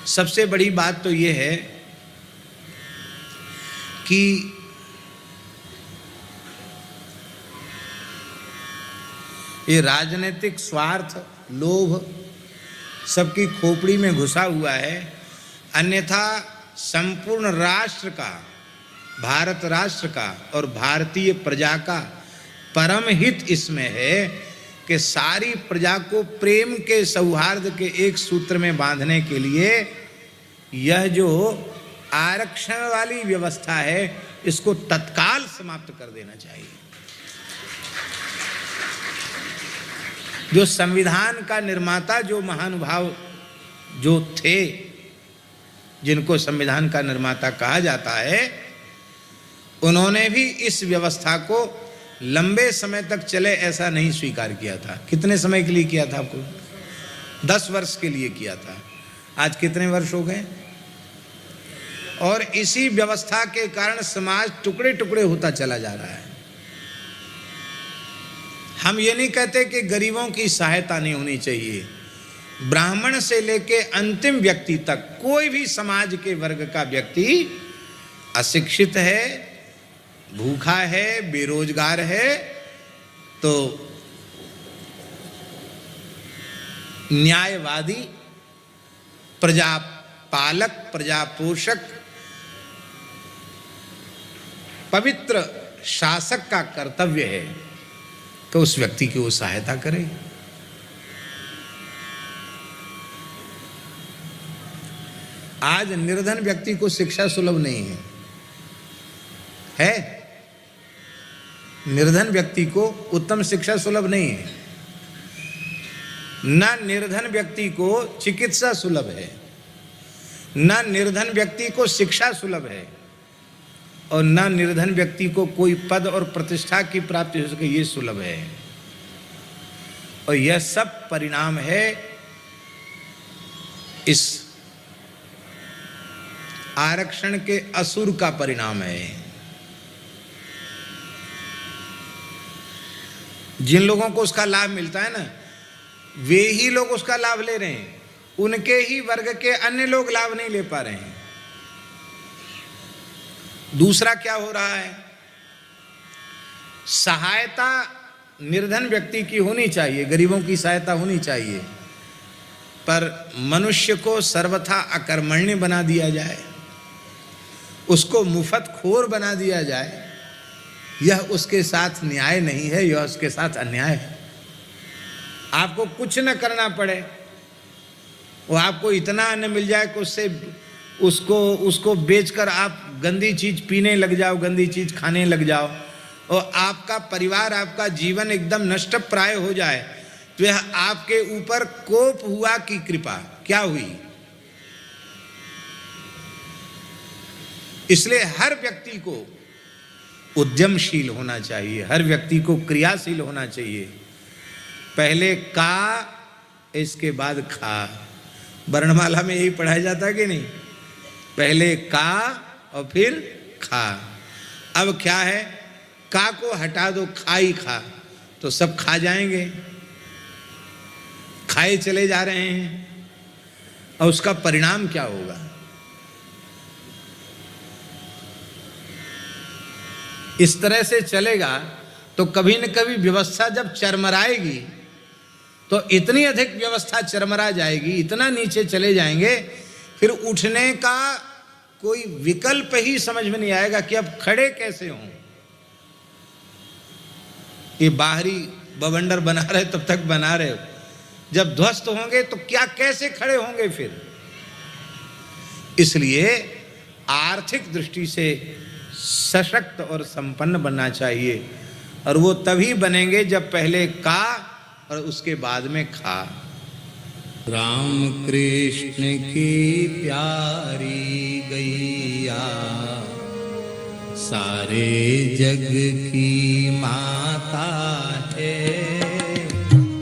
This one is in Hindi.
सबसे बड़ी बात तो ये है कि ये राजनीतिक स्वार्थ, लोभ सबकी खोपड़ी में घुसा हुआ है। अन्यथा संपूर्ण राष्ट्र का, भारत राष्ट्र का और भारतीय प्रजा का परम हित इसमें है कि सारी प्रजा को प्रेम के, सौहार्द के एक सूत्र में बांधने के लिए यह जो आरक्षण वाली व्यवस्था है इसको तत्काल समाप्त कर देना चाहिए। जो संविधान का निर्माता, जो महानुभाव जो थे, जिनको संविधान का निर्माता कहा जाता है, उन्होंने भी इस व्यवस्था को लंबे समय तक चले ऐसा नहीं स्वीकार किया था। कितने समय के लिए किया था? आपको 10 वर्ष के लिए किया था। आज कितने वर्ष हो गए? और इसी व्यवस्था के कारण समाज टुकड़े टुकड़े होता चला जा रहा है। हम ये नहीं कहते कि गरीबों की सहायता नहीं होनी चाहिए। ब्राह्मण से लेके अंतिम व्यक्ति तक कोई भी समाज के वर्ग का व्यक्ति अशिक्षित है, भूखा है, बेरोजगार है, तो न्यायवादी, प्रजापालक, प्रजापोषक, पवित्र शासक का कर्तव्य है कि उस व्यक्ति की वो सहायता करे। आज निर्धन व्यक्ति को शिक्षा सुलभ नहीं है, निर्धन व्यक्ति को उत्तम शिक्षा सुलभ नहीं है, न निर्धन व्यक्ति को चिकित्सा सुलभ है, न निर्धन व्यक्ति को शिक्षा सुलभ है, और न निर्धन व्यक्ति को कोई पद और प्रतिष्ठा की प्राप्ति हो सके ये सुलभ है। और यह सब परिणाम है इस आरक्षण के असुर का परिणाम है। जिन लोगों को उसका लाभ मिलता है ना, वे ही लोग उसका लाभ ले रहे हैं, उनके ही वर्ग के अन्य लोग लाभ नहीं ले पा रहे हैं। दूसरा क्या हो रहा है? सहायता निर्धन व्यक्ति की होनी चाहिए, गरीबों की सहायता होनी चाहिए, पर मनुष्य को सर्वथा अकर्मण्य बना दिया जाए, उसको मुफ्त खोर बना दिया जाए, यह उसके साथ न्याय नहीं है, यह उसके साथ अन्याय है। आपको कुछ न करना पड़े, वो आपको इतना अन्न मिल जाए कि उससे उसको बेचकर आप गंदी चीज पीने लग जाओ, गंदी चीज खाने लग जाओ, और आपका परिवार, आपका जीवन एकदम नष्ट प्राय हो जाए, तो यह आपके ऊपर कोप हुआ की कृपा क्या हुई? इसलिए हर व्यक्ति को उद्यमशील होना चाहिए, हर व्यक्ति को क्रियाशील होना चाहिए। पहले का, इसके बाद खा। वर्णमाला में यही पढ़ाया जाता है कि नहीं? पहले का और फिर खा। अब क्या है? का को हटा दो, खा ही खा, तो सब खा जाएंगे, खाए चले जा रहे हैं, और उसका परिणाम क्या होगा? इस तरह से चलेगा तो कभी न कभी व्यवस्था जब चरमराएगी तो इतनी अधिक व्यवस्था चरमरा जाएगी, इतना नीचे चले जाएंगे, फिर उठने का कोई विकल्प ही समझ में नहीं आएगा कि अब खड़े कैसे हों। ये बाहरी बवंडर बना रहे तब तक बना रहे हो, जब ध्वस्त होंगे तो क्या, कैसे खड़े होंगे फिर? इसलिए आर्थिक दृष्टि से सशक्त और संपन्न बनना चाहिए, और वो तभी बनेंगे जब पहले का और उसके बाद में खा। राम कृष्ण की प्यारी गैया, सारे जग की माता